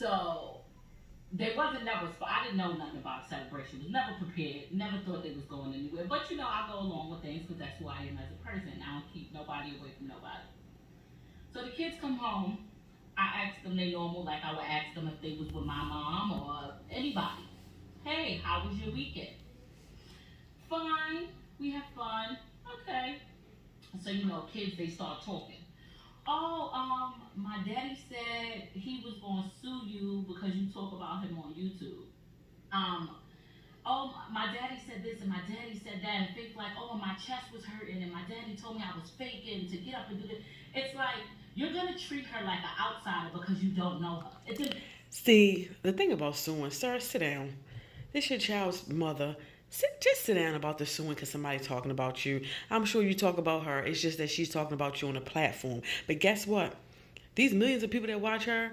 So they wasn't never. I didn't know nothing about celebration. Was never prepared. Never thought they was going anywhere. But you know, I go along with things because that's who I am as a person. I don't keep nobody away from nobody. So the kids come home. I ask them they normal, like I would ask them if they was with my mom or anybody. Hey, how was your weekend? Fine. We have fun. Okay. So you know, kids they start talking. Oh, my daddy said he was gonna sue you because you talk about him on YouTube. Um, oh, my daddy said this and my daddy said that, and fake like, oh, my chest was hurting, and my daddy told me I was faking to get up and do this. It's like you're gonna treat her like an outsider because you don't know her. It's a See, the thing about suing, sir, sit down. This your child's mother. Just sit down about the suing because somebody's talking about you. I'm sure you talk about her. It's just that she's talking about you on a platform. But guess what? These millions of people that watch her,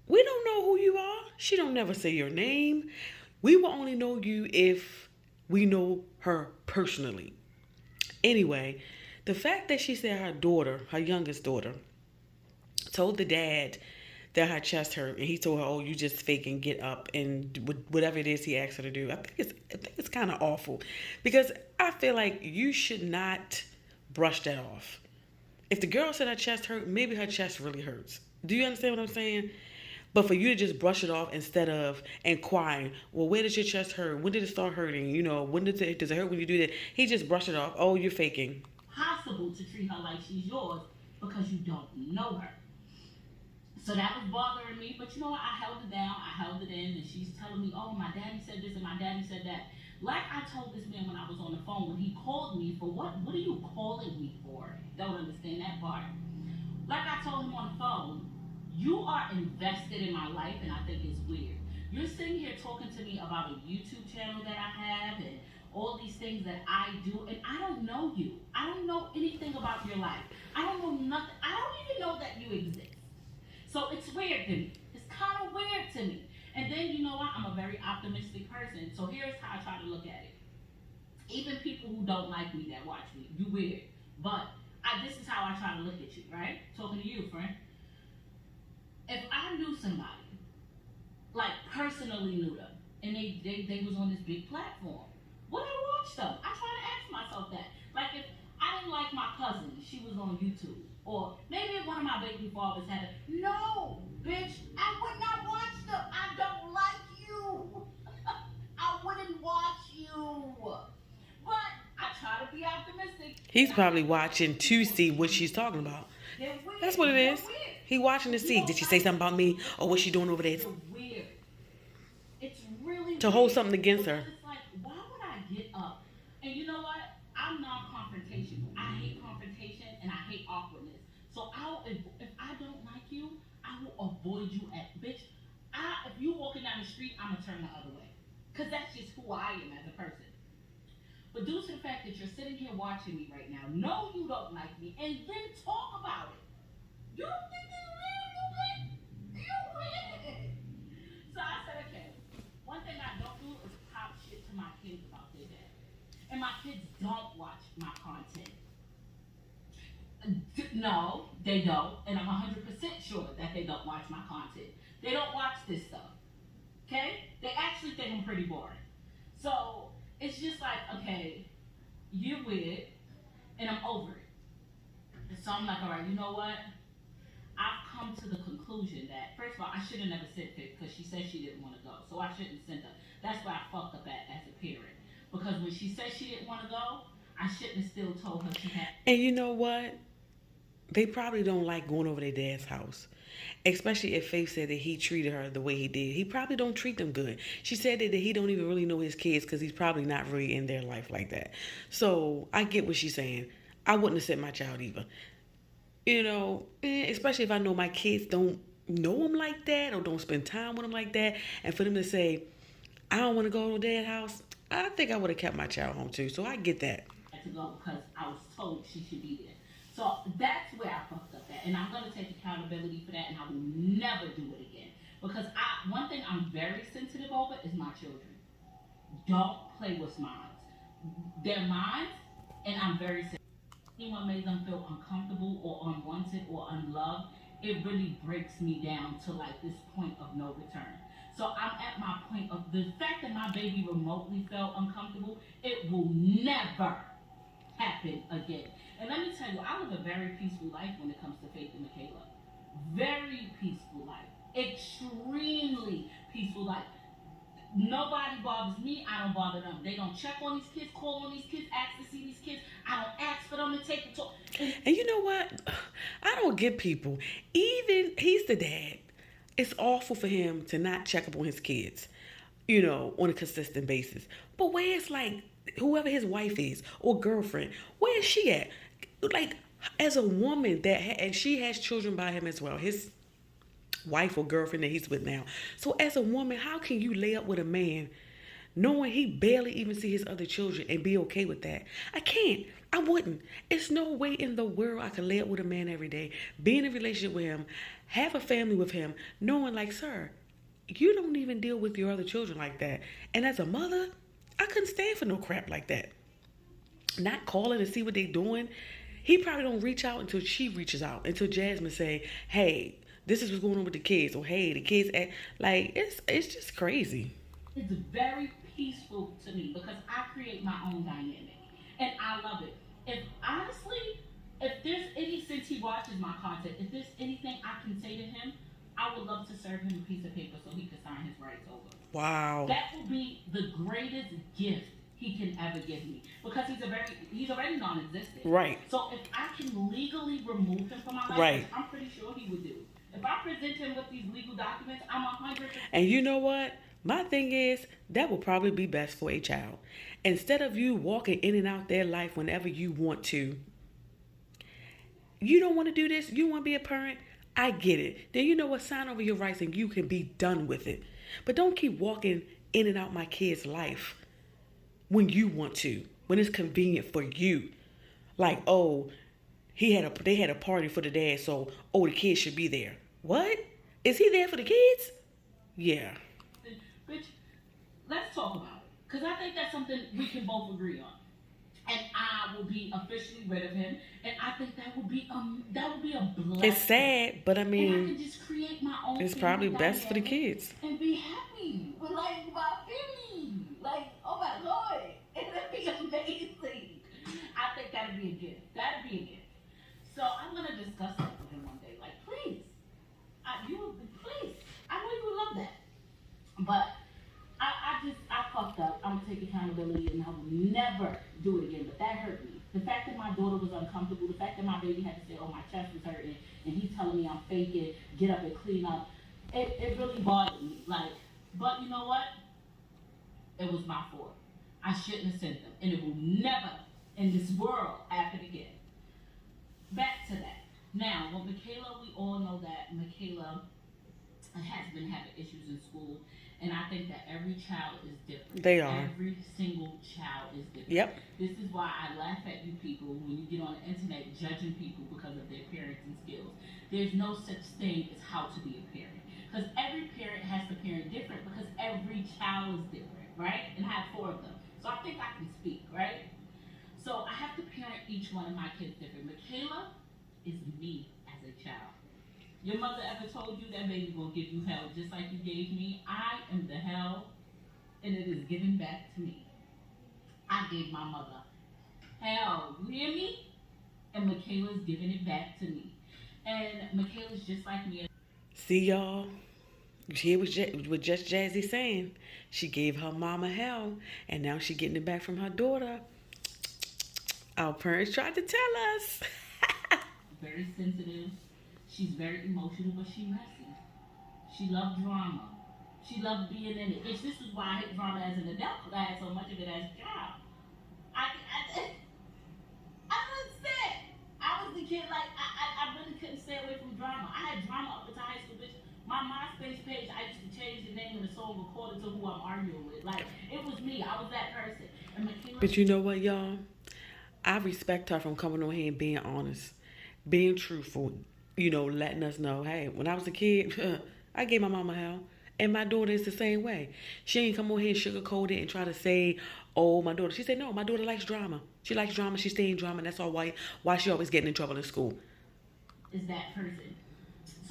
we don't know who you are. She don't never say your name. We will only know you if we know her personally. Anyway, the fact that she said her daughter, her youngest daughter, told the dad that her chest hurt, and he told her, "Oh, you just fake and get up and whatever it is he asked her to do." I think it's kind of awful, because I feel like you should not brush that off. If the girl said her chest hurt, maybe her chest really hurts. Do you understand what I'm saying? But for you to just brush it off instead of inquiring, well, where does your chest hurt? When did it start hurting? You know, when does it hurt when you do that? He just brushed it off. Oh, you're faking. possible to treat her like she's yours because you don't know her. So that was bothering me, but you know what? I held it down, I held it in, and she's telling me, oh, my daddy said this and my daddy said that. Like I told this man when I was on the phone, when he called me for what are you calling me for? Don't understand that part. Like I told him on the phone, you are invested in my life, and I think it's weird. You're sitting here talking to me about a YouTube channel that I have and all these things that I do, and I don't know you. I don't know anything about your life. I don't know nothing. I don't even know that you exist. So it's weird to me. It's kind of weird to me. And then you know what? I'm a very optimistic person. So here's how I try to look at it. Even people who don't like me that watch me, you weird. But this is how I try to look at you, right? Talking to you, friend. If I knew somebody, like personally knew them, and they was on this big platform, would I watch them? I try to ask myself that. Like if I didn't like my cousin, she was on YouTube. Or maybe if one of my baby fathers had it. No, bitch, I would not watch them. I don't like you. I wouldn't watch you. But I try to be optimistic. He's probably watching to see what she's talking about. They're weird. That's what it They're is. weird. He watching to You see. don't Did she say like something about me? Or what's she doing over there? They're weird. It's really To hold weird. something against Because her. it's like, why would I get up? And you know what? I'm non-confrontational. I hate confrontation and I hate awkwardness. So if I don't like you, I will avoid you at bitch. If you walking down the street, I'ma turn the other way. Cause that's just who I am as a person. But due to the fact that you're sitting here watching me right now, know you don't like me, and then talk about it. You think it's real? You weird. So I said, okay. One thing I don't do is pop shit to my kids about their dad. And my kids don't watch my content. No, they don't. And I'm 100% sure that they don't watch my content. They don't watch this stuff. Okay? They actually think I'm pretty boring. So it's just like, okay, you're weird, and I'm over it. And so I'm like, all right, you know what? I've come to the conclusion that, first of all, I should have never sent it because she said she didn't want to go. So I shouldn't send her. That's where I fucked up at as a parent. Because when she said she didn't want to go, I shouldn't have still told her she had. And you know what? They probably don't like going over their dad's house. Especially if Faith said that he treated her the way he did. He probably don't treat them good. She said that he don't even really know his kids because he's probably not really in their life like that. So I get what she's saying. I wouldn't have sent my child either. You know, especially if I know my kids don't know him like that or don't spend time with him like that. And for them to say, I don't want to go to dad's house, I think I would have kept my child home too. So I get that. To go because I was told she should be there. So that's where I fucked up at. And I'm going to take accountability for that, and I will never do it again. Because one thing I'm very sensitive over is my children. Don't play with mine. They're mine, and I'm very sensitive. Anyone made them feel uncomfortable or unwanted or unloved, it really breaks me down to like this point of no return. So I'm at my point of the fact that my baby remotely felt uncomfortable, it will never happen again. And let me tell you, I live a very peaceful life when it comes to Faith and Michaela. Very peaceful life. Extremely peaceful life. Nobody bothers me. I don't bother them. They don't check on these kids, call on these kids, ask to see these kids. I don't ask for them to take them to. And you know what? I don't get people. Even he's the dad. It's awful for him to not check up on his kids, on a consistent basis. But where it's like whoever his wife is or girlfriend, where is she at? Like as a woman and she has children by him as well. His wife or girlfriend that he's with now. So as a woman, how can you lay up with a man knowing he barely even see his other children and be okay with that? I can't. I wouldn't. It's no way in the world I could lay up with a man every day, be in a relationship with him, have a family with him, knowing like, sir, you don't even deal with your other children like that. And as a mother, I couldn't stand for no crap like that. Not calling to see what they doing. He probably don't reach out until she reaches out, until Jasmine say, hey, this is what's going on with the kids, or hey, the kids act like it's just crazy. It's very peaceful to me because I create my own dynamic, and I love it. If honestly, if there's any since he watches my content, if there's anything I can say to him, I would love to serve him a piece of paper so he could sign his rights over. Wow. That will be the greatest gift he can ever give me because he's already non-existent. Right. So if I can legally remove him from my life, right, I'm pretty sure he would do. If I present him with these legal documents, I'm 100%. And you know what? My thing is, that will probably be best for a child. Instead of you walking in and out their life whenever you want to, you don't want to do this, you want to be a parent, I get it. Then you know what? Sign over your rights and you can be done with it. But don't keep walking in and out my kid's life when you want to, when it's convenient for you. Like, oh, they had a party for the dad, so, the kids should be there. What? Is he there for the kids? Yeah. Bitch, let's talk about it. Because I think that's something we can both agree on. And I will be officially rid of him. And I think that would be a blessing. It's sad, but I mean, and I can just create my own. It's probably best for the kids. And be happy with like my family. Like, oh my Lord. And that'd be amazing. I think that'd be a gift. That'd be a gift. So I'm gonna discuss that with him one day. Like, please. Please. I know you would love that. But I fucked up. I'm gonna take accountability and I will never do it again. But that hurt me. The fact that my daughter was uncomfortable, the fact that my baby had to say, oh, my chest was hurting, and he's telling me I'm faking, get up and clean up, it really bothered me. Like, but you know what? It was my fault. I shouldn't have sent them. And it will never in this world happen again. Back to that. Now, with Michaela, we all know that Michaela has been having issues in school. And I think that every child is different. They are. Every single child is different. Yep. This is why I laugh at you people when you get on the internet judging people because of their parenting skills. There's no such thing as how to be a parent. Because every parent has to parent different because every child is different, right? And I have 4 of them. So I think I can speak, right? So I have to parent each one of my kids different. Michaela is me as a child. Your mother ever told you that baby gonna give you hell just like you gave me? I am the hell, and it is given back to me. I gave my mother hell, you hear me? And Michaela's giving it back to me. And Michaela's just like me. See, y'all? You hear what just Jazzy saying? She gave her mama hell, and now she getting it back from her daughter. Our parents tried to tell us. Very sensitive. She's very emotional, but she's messy. She loves drama. She loves being in it. This is why I hate drama as an adult, because I had so much of it as a child. I couldn't stand. I was the kid, like, I really couldn't stay away from drama. I had drama up until high school, bitch. My MySpace page, I used to change the name of the song according to who I'm arguing with. Like, it was me. I was that person. And Michaela, but you know what, y'all? I respect her from coming on here and being honest, being truthful, letting us know, hey, when I was a kid, I gave my mama hell. And my daughter is the same way. She ain't come on here and sugarcoat it and try to say, oh, my daughter. She said, no, my daughter likes drama. She likes drama. She stays in drama. And that's all why she always getting in trouble in school. Is that person.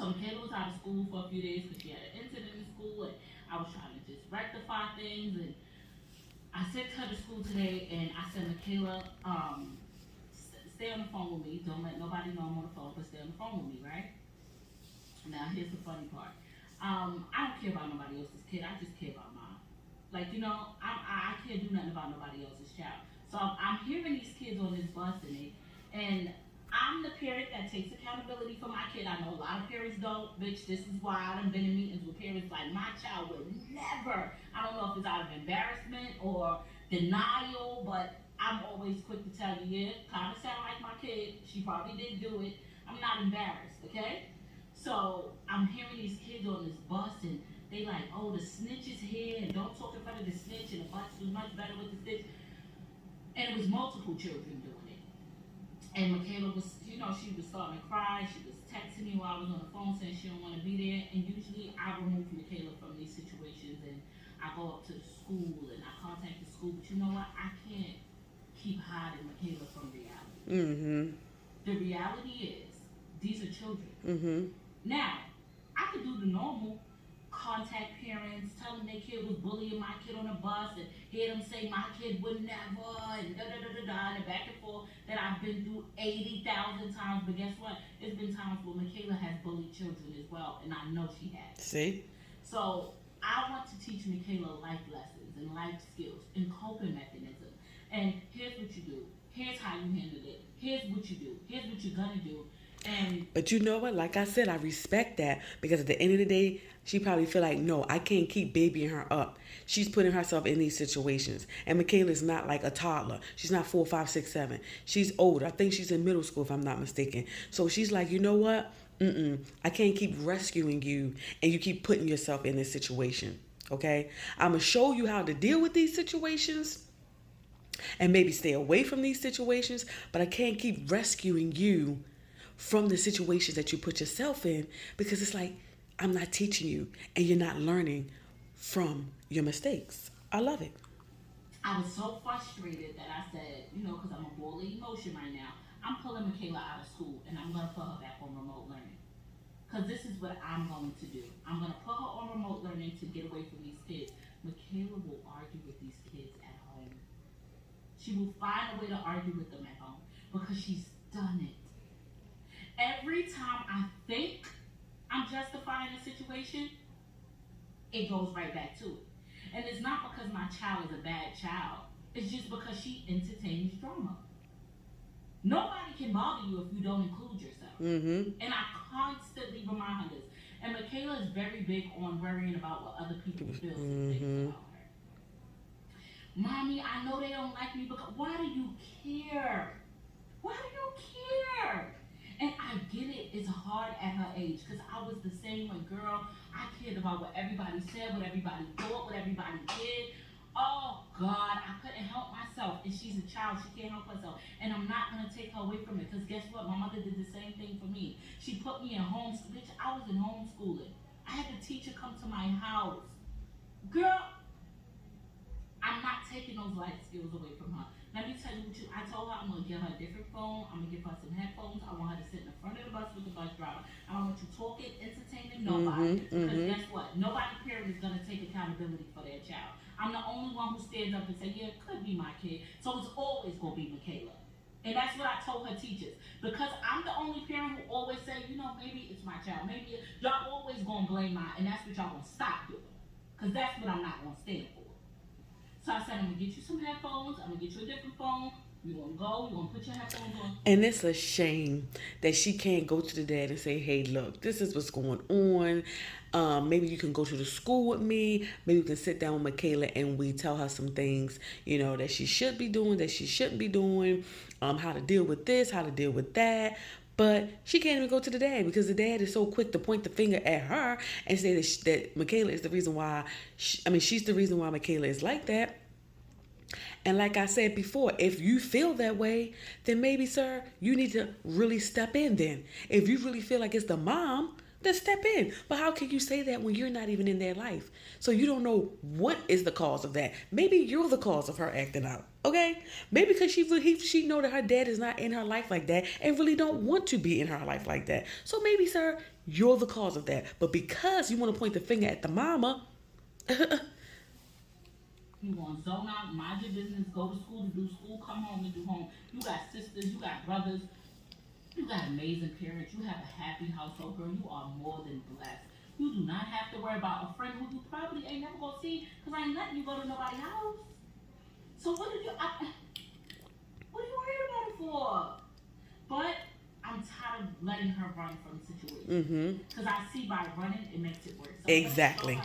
So Michaela was out of school for a few days because she had an incident in school, and I was trying to just rectify things. And I sent her to school today, and I said, Michaela, stay on the phone with me. Don't let nobody know I'm on the phone, but stay on the phone with me, right? Now here's the funny part. I don't care about nobody else's kid. I just care about mine. Like, you know, I can't do nothing about nobody else's child. So I'm hearing these kids on this bus, and I'm the parent that takes accountability for my kid. I know a lot of parents don't. Bitch, this is why I've been in meetings with parents like, my child would never. I don't know if it's out of embarrassment or denial, but I'm always quick to tell you, yeah, kind of sound like my kid. She probably did do it. I'm not embarrassed, okay? So I'm hearing these kids on this bus, and they like, oh, the snitch is here, and don't talk in front of the snitch, and the bus was much better with the snitch. And it was multiple children doing it. And Michaela was, you know, she was starting to cry. She was texting me while I was on the phone saying she don't want to be there. And usually I remove Michaela from these situations, and I go up to the school and I contact the school. But you know what? I can't keep hiding Michaela from reality. Mm-hmm. The reality is, these are children. Mm-hmm. Now, I could do the normal, contact parents, tell them their kid was bullying my kid on the bus, and hear them say my kid would never, and da-da-da-da-da, and back and forth that I've been through 80,000 times. But guess what? There's been times where Michaela has bullied children as well, and I know she has. See? So I want to teach Michaela life lessons and life skills and coping mechanisms. And here's what you do. Here's how you handle it. Here's what you do. Here's what you're gonna do. But you know what? Like I said, I respect that, because at the end of the day, she probably feel like, no, I can't keep babying her up. She's putting herself in these situations. And Michaela's not like a toddler. She's not 4, 5, 6, 7. She's older. I think she's in middle school, if I'm not mistaken. So she's like, you know what? I can't keep rescuing you, and you keep putting yourself in this situation. Okay? I'm going to show you how to deal with these situations and maybe stay away from these situations, but I can't keep rescuing you from the situations that you put yourself in, because it's like, I'm not teaching you and you're not learning from your mistakes. I love it. I was so frustrated that I said, you know, because I'm a ball of emotion right now, I'm pulling Michaela out of school, and I'm going to put her back on remote learning. Because this is what I'm going to do. I'm going to put her on remote learning to get away from these kids. Michaela will argue with these kids at home. She will find a way to argue with them at home because she's done it. Every time I think I'm justifying a situation, it goes right back to it. And it's not because my child is a bad child. It's just because she entertains drama. Nobody can bother you if you don't include yourself. Mm-hmm. And I constantly remind her this. And Michaela is very big on worrying about what other people feel and think about her. Mommy, I know they don't like me, but why do you care? Why do you care? And I get it, it's hard at her age, because I was the same way, girl. I cared about what everybody said, what everybody thought, what everybody did. Oh, God, I couldn't help myself. And she's a child, she can't help herself. And I'm not going to take her away from it, because guess what? My mother did the same thing for me. She put me in homeschool. Bitch, I was in homeschooling. I had the teacher come to my house. Girl, I'm not taking those life skills away from her. Let me tell you what I told her I'm going to get her a different phone. I'm going to give her some headphones. I want her to sit in the front of the bus with the bus driver. I don't want you talking, entertaining nobody. Because guess what? Nobody parent is going to take accountability for their child. I'm the only one who stands up and say, yeah, it could be my kid. So it's always going to be Michaela. And that's what I told her teachers. Because I'm the only parent who always say, you know, maybe it's my child. Maybe y'all always going to blame mine. And that's what y'all going to stop doing. Because that's what I'm not going to stand for. So I said, I'm going to get you some headphones. I'm going to get you a different phone. You're going to go. You're going to put your headphones on. And it's a shame that she can't go to the dad and say, hey, look, this is what's going on. Maybe you can go to the school with me. Maybe we can sit down with Michaela and we tell her some things, you know, that she should be doing, that she shouldn't be doing, how to deal with this, how to deal with that. But she can't even go to the dad because the dad is so quick to point the finger at her and say that Michaela is the reason why, she's the reason why Michaela is like that. And like I said before, if you feel that way, then maybe, sir, you need to really step in then. If you really feel like it's the mom, then step in. But how can you say that when you're not even in their life? So you don't know what is the cause of that. Maybe you're the cause of her acting out. Okay? Maybe because she know that her dad is not in her life like that and really don't want to be in her life like that. So maybe, sir, you're the cause of that. But because you want to point the finger at the mama, you want to zone out, mind your business, go to school to do school, come home to do home. You got sisters, you got brothers, you got amazing parents, you have a happy household, girl. You are more than blessed. You do not have to worry about a friend who you probably ain't never gonna see because I ain't letting you go to nobody's house. So what are you worried about it for? But I'm tired of letting her run from situations. Because I see by running, it makes it worse. So exactly.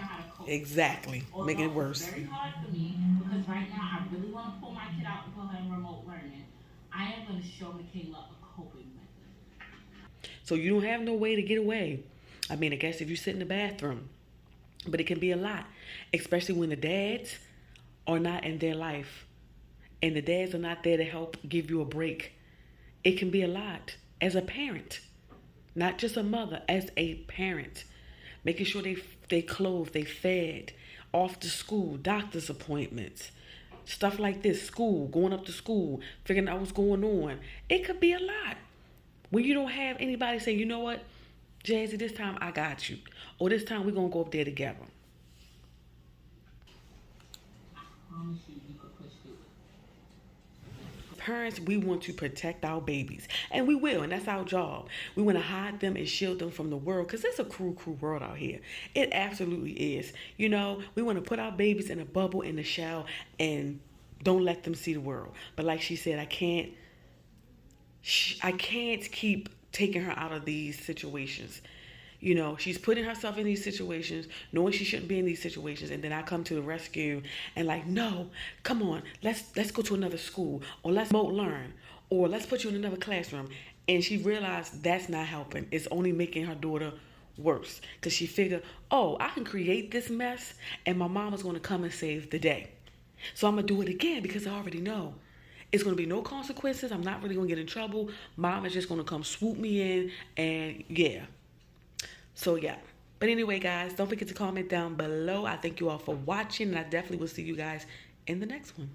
Exactly. Making it worse. It's very hard for me because right now I really want to pull my kid out and put her in remote learning. I am going to show Michaela a coping method. So you don't have no way to get away. I mean, I guess if you sit in the bathroom. But it can be a lot. Especially when the dads are not in their life. And the dads are not there to help give you a break. It can be a lot. As a parent, not just a mother, as a parent, making sure they clothed, they fed, off to school, doctor's appointments, stuff like this, school, going up to school, figuring out what's going on. It could be a lot. When you don't have anybody saying, you know what, Jazzy, this time I got you. Or this time we're going to go up there together. I promise you, you could push through it. Parents, we want to protect our babies, and we will, and that's our job. We want to hide them and shield them from the world, because it's a cruel world out here. It absolutely is. You know, we want to put our babies in a bubble in the shell and don't let them see the world. But like she said, I can't keep taking her out of these situations. You know, she's putting herself in these situations, knowing she shouldn't be in these situations, and then I come to the rescue and like, no, come on, let's go to another school, or let's remote learn, or let's put you in another classroom. And she realized that's not helping. It's only making her daughter worse, because she figured, oh, I can create this mess, and my mama's going to come and save the day. So I'm going to do it again because I already know. It's going to be no consequences. I'm not really going to get in trouble. Mom is just going to come swoop me in, and yeah. So yeah, but anyway, guys, don't forget to comment down below. I thank you all for watching, and I definitely will see you guys in the next one.